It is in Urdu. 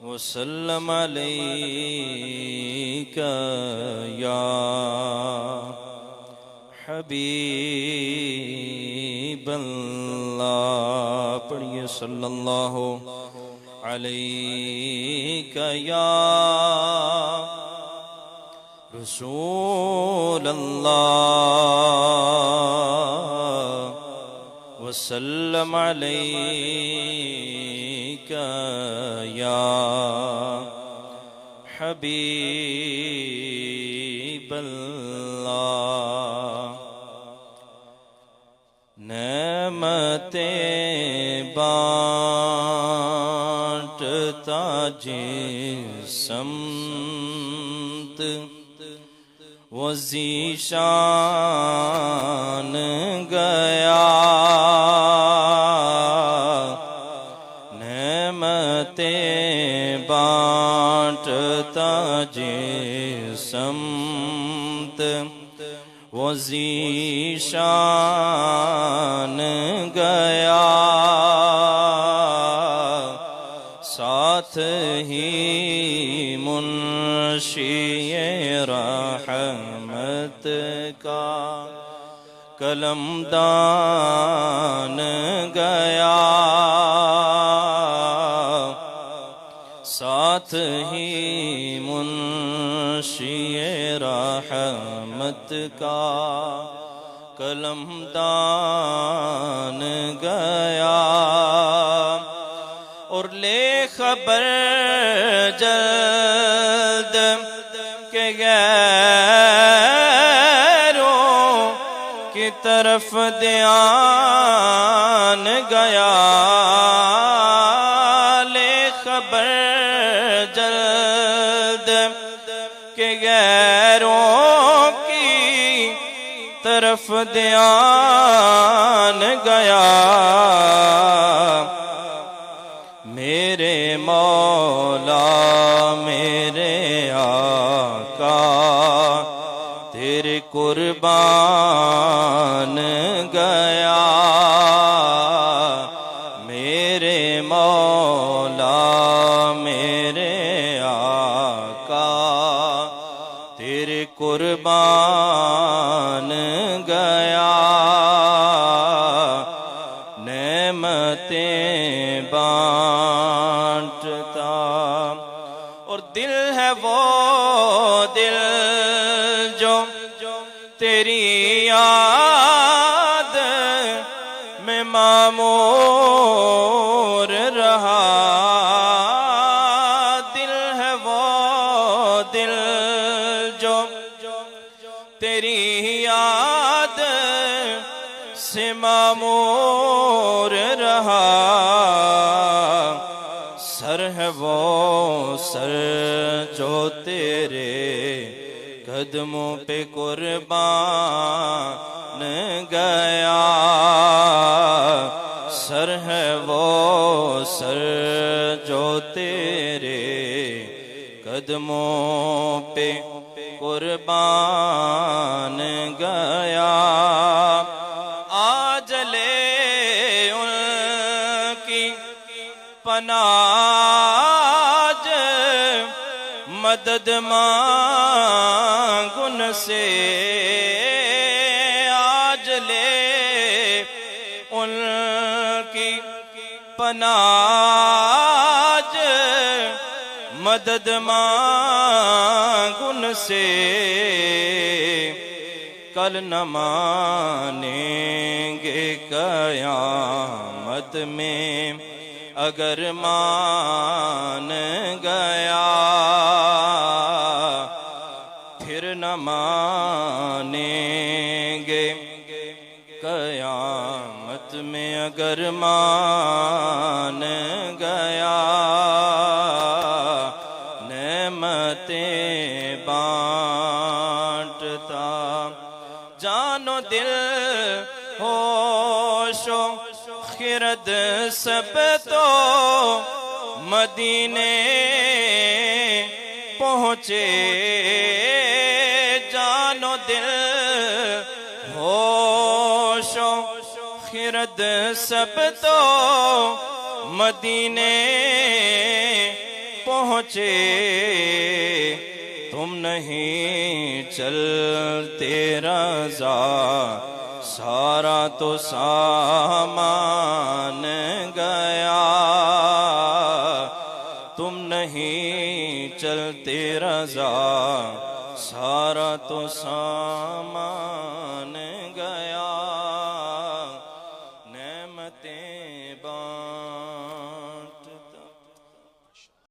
وسلم عليك يا حبیب اللہ. پڑھیے صلی اللہ علیک یا رسول اللہ وسلم علیک یا حبیب اللہ. نعمتیں بانٹتا جس سمت وہ ذیشان گیا. نعمتیں بانٹتا جس سمت وہ ذیشان گیا. ساتھ ہی منشی رحمت کا قلم دان گیا. ساتھ ہی منشی رحمت کا قلم دان گیا. اور لے خبر جلد کہ غیروں کی طرف دھیان گیا. لے خبر جلد کہ غیروں کی طرف دھیان گیا. میرے مولا میرے آقا تیرے قربان گیا. میرے مولا میرے آقا تیرے قربان گیا. نعمتیں بانٹتا اور دل ہے وہ دل جو تیری یاد میں معمور رہا. دل ہے وہ دل جو تیری یاد سے معمور رہا. سر ہے وہ سر جو تیرے قدموں پہ قربان گیا. سر ہے وہ سر جو تیرے قدموں پہ قربان گیا. آج لے ان کی پناہ مدد مانگ ان سے. آج لے ان کی پناہ مدد مانگ ان سے. کل نہ مانیں گے قیامت میں اگر مان گیا. پھر نہ مانیں گے قیامت میں اگر مان گیا. نعمتیں بانٹتا جان و دل ہوش و خرد سب تو مدینے پہنچے. جان و دل ہوش و خرد سب تو مدینے پہنچے تم نہیں چلتے رضا سارا تو سامان گیا تم نہیں چلتے رضا سارا تو سامان